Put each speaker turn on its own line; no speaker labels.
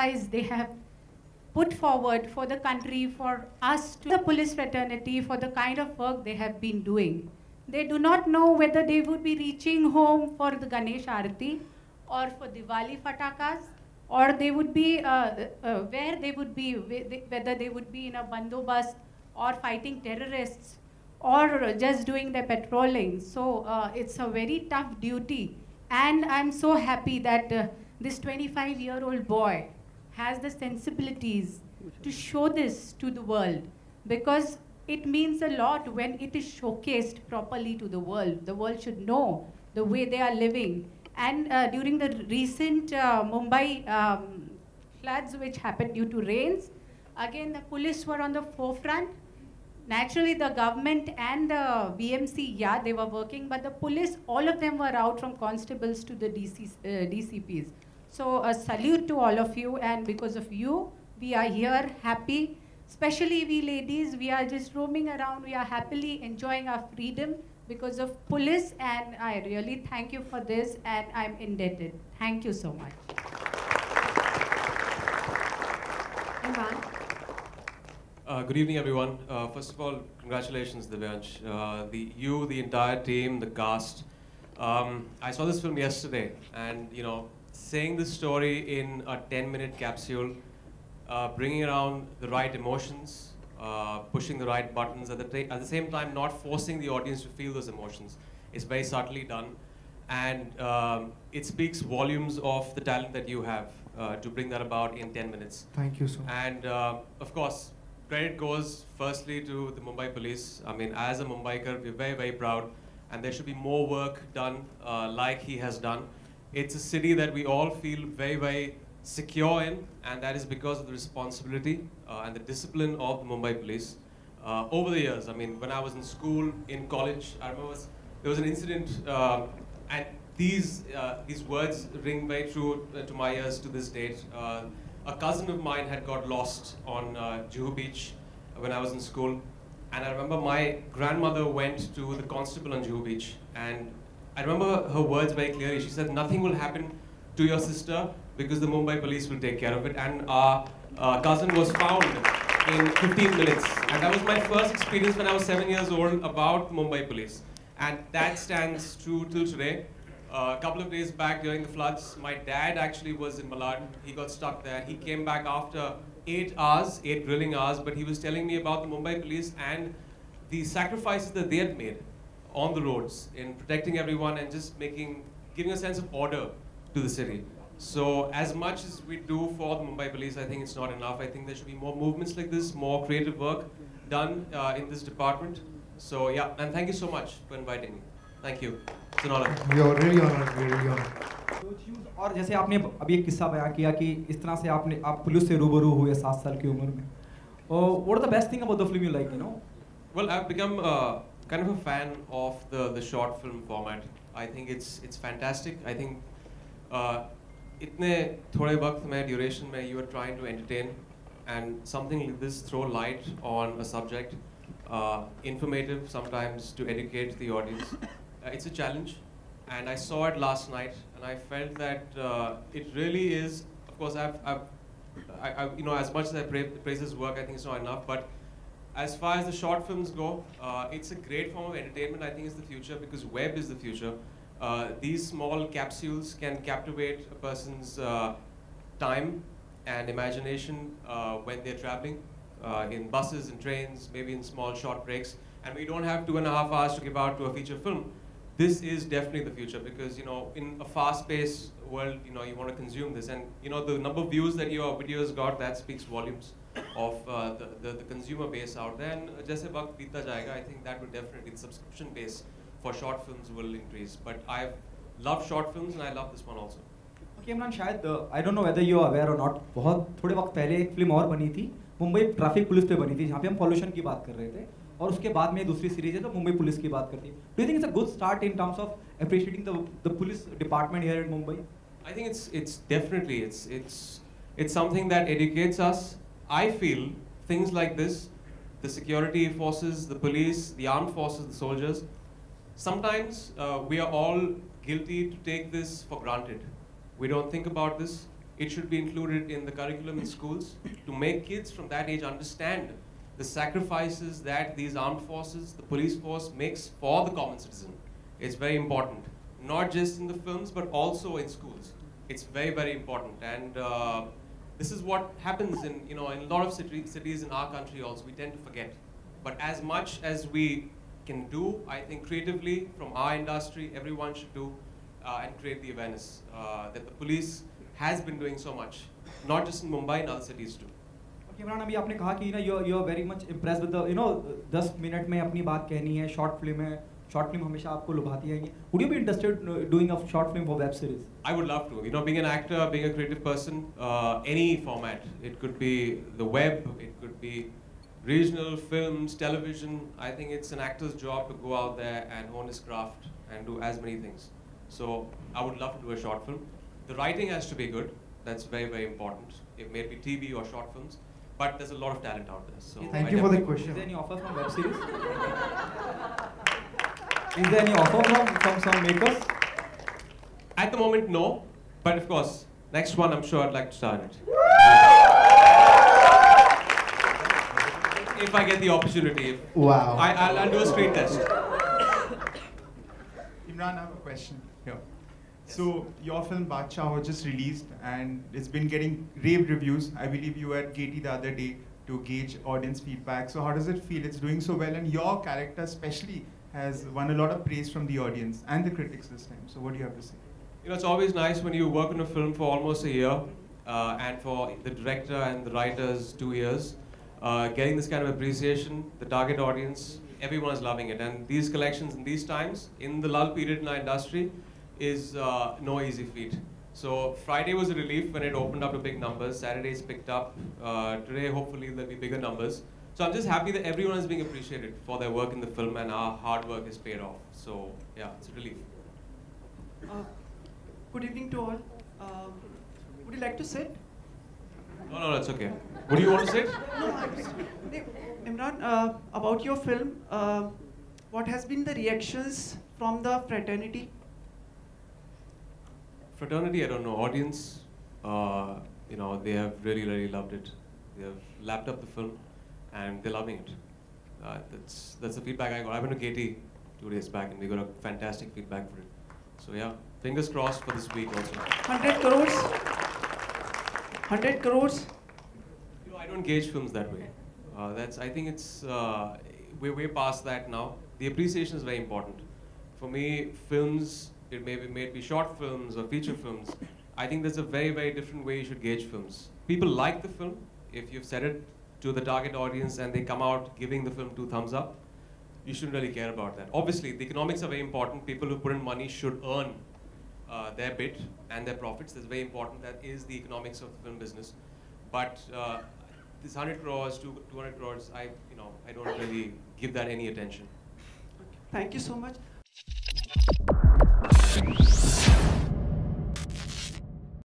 sacrifice they have put forward for the country, for us, to the police fraternity, for the kind of work they have been doing. They do not know whether they would be reaching home for the Ganesh Aarti or for Diwali Fatakas, or they would be, where they would be, whether they would be in a bandobast or fighting terrorists or just doing their patrolling. So it's a very tough duty. And I'm so happy that this 25-year-old boy has the sensibilities to show this to the world, because it means a lot when it is showcased properly to the world. The world should know the way they are living. And during the recent Mumbai floods which happened due to rains, again the police were on the forefront. Naturally, the government and the BMC, yeah, they were working, but the police, all of them were out, from constables to the DCPs. So a salute to all of you, and because of you, we are here happy. Especially we ladies, we are just roaming around, we are happily enjoying our freedom because of police, and I really thank you for this, and I'm indebted. Thank you so much.
Imran.
Good evening, everyone. First of all, congratulations, Divyansh. The entire team, the cast. I saw this film yesterday, and saying this story in a 10-minute capsule, bringing around the right emotions, pushing the right buttons, at the same time not forcing the audience to feel those emotions. It's very subtly done, and it speaks volumes of the talent that you have to bring that about in 10 minutes.
Thank you so much.
And of course, credit goes firstly to the Mumbai police. I mean, as a Mumbaiker, we're very, very proud, and there should be more work done like he has done. It's a city that we all feel very, very secure in, and that is because of the responsibility and the discipline of the Mumbai police. Over the years, I mean, when I was in school, in college, I remember there was an incident, and these words ring very true to my ears to this date. A cousin of mine had got lost on Juhu Beach when I was in school, and I remember my grandmother went to the constable on Juhu Beach, and I remember her words very clearly. She said, "Nothing will happen to your sister because the Mumbai police will take care of it." And our cousin was found in 15 minutes. And that was my first experience when I was 7 years old about Mumbai police. And that stands true till today. A couple of days back during the floods, my dad actually was in Malad. He got stuck there. He came back after 8 drilling hours, but he was telling me about the Mumbai police and the sacrifices that they had made on the roads in protecting everyone and just giving a sense of order to the city. So as much as we do for the Mumbai police, I think it's not enough. I think there should be more movements like this, more creative work done in this department. So yeah, and thank you so much for inviting me. Thank you. It's an honor.
You're really honored, really honored.
और जैसे आपने अभी एक किस्सा बयां किया कि इस तरह से आप पुलिस से रूबरू हुए 7 साल की उम्र में. What are the best thing about the film you like,
Well, I've become kind of a fan of the short film format. I think it's fantastic. I think itne thode waqt mein, duration mein, you are trying to entertain, and something like this throw light on a subject, informative sometimes to educate the audience. It's a challenge, and I saw it last night, and I felt that it really is. Of course, as much as I praise his work, I think it's not enough. But as far as the short films go, it's a great form of entertainment. I think it's the future because web is the future. These small capsules can captivate a person's time and imagination when they're traveling in buses and trains, maybe in small short breaks. And we don't have 2.5 hours to give out to a feature film. This is definitely the future because, in a fast-paced world, you want to consume this. And, the number of views that your videos got, that speaks volumes of the consumer base out there. And jaise waqt beeta jayega, I think that will definitely, the subscription base for short films will increase. But I love short films and I love this one also.
Okay, Imran, शायद I don't know whether you are aware or not, बहुत थोड़े वक्त पहले एक film और बनी थी, Mumbai traffic police पे बनी थी, जहाँ पे हम पॉल्यूशन की बात कर रहे थे, और उसके बाद में दूसरी सीरीज है तो मुंबई पुलिस की बात करती है. Do you think it's a good start in terms of appreciating the police department here in Mumbai?
I think it's definitely it's something that educates us. I feel things like this, the security forces, the police, the armed forces, the soldiers, sometimes we are all guilty to take this for granted. We don't think about this. It should be included in the curriculum in schools to make kids from that age understand the sacrifices that these armed forces, the police force, makes for the common citizen. It's very important, not just in the films, but also in schools. It's very, very important. And this is what happens in, in a lot of cities in our country also. We tend to forget. But as much as we can do, I think creatively from our industry, everyone should do and create the awareness that the police has been doing so much, not just in Mumbai, in other cities too.
Okay, Imran, अभी आपने कहा कि you are very much impressed with the 10 minute में अपनी बात कहनी है, short film है, short film हमेशा आपको लुभाती है. Would you be interested doing a short film for web series?
I would love to. Being an actor, being a creative person, any format. It could be the web, it could be regional films, television. I think it's an actor's job to go out there and hone his craft and do as many things. So I would love to do a short film. The writing has to be good. That's very, very important. It may be TV or short films, but there's a lot of talent out there. So
Thank you for the
Is
question.
there any offer from web series? Is there any offer from some makers?
At the moment, no. But of course, next one, I'm sure I'd like to star in it. If I get the opportunity.
Wow.
I'll do a screen test.
Imran, I have a question here. So your film Badshah was just released and it's been getting rave reviews. I believe you were at Gaiety the other day to gauge audience feedback. So how does it feel? It's doing so well, and your character especially has won a lot of praise from the audience and the critics this time. So what do you have to say?
It's always nice when you work on a film for almost a year, and for the director and the writers 2 years, getting this kind of appreciation, the target audience, everyone is loving it. And these collections in these times, in the lull period in our industry, is no easy feat. So Friday was a relief when it opened up to big numbers. Saturday's picked up. Today, hopefully, there'll be bigger numbers. So I'm just happy that everyone is being appreciated for their work in the film, and our hard work is paid off. So yeah, it's a relief.
Good evening to all. Would you like to sit?
No, that's okay. What do you want to say?
Imran, about your film, what has been the reactions from the fraternity?
Fraternity, I don't know. Audience, they have really, really loved it. They have lapped up the film, and they're loving it. That's the feedback I got. I went to Gaiety 2 days back, and we got a fantastic feedback for it. So yeah, fingers crossed for this week also.
100 crores? 100 crores?
I don't gauge films that way. I think it's we're way past that now. The appreciation is very important. For me, films, it may be short films or feature films. I think there's a very, very different way you should gauge films. People like the film if you've said it to the target audience and they come out giving the film 2 thumbs up. You shouldn't really care about that. Obviously, the economics are very important. People who put in money should earn their bit and their profits. That's very important. That is the economics of the film business. But this 100 crores, 200 crores, I don't really give that any attention.
Thank you so much.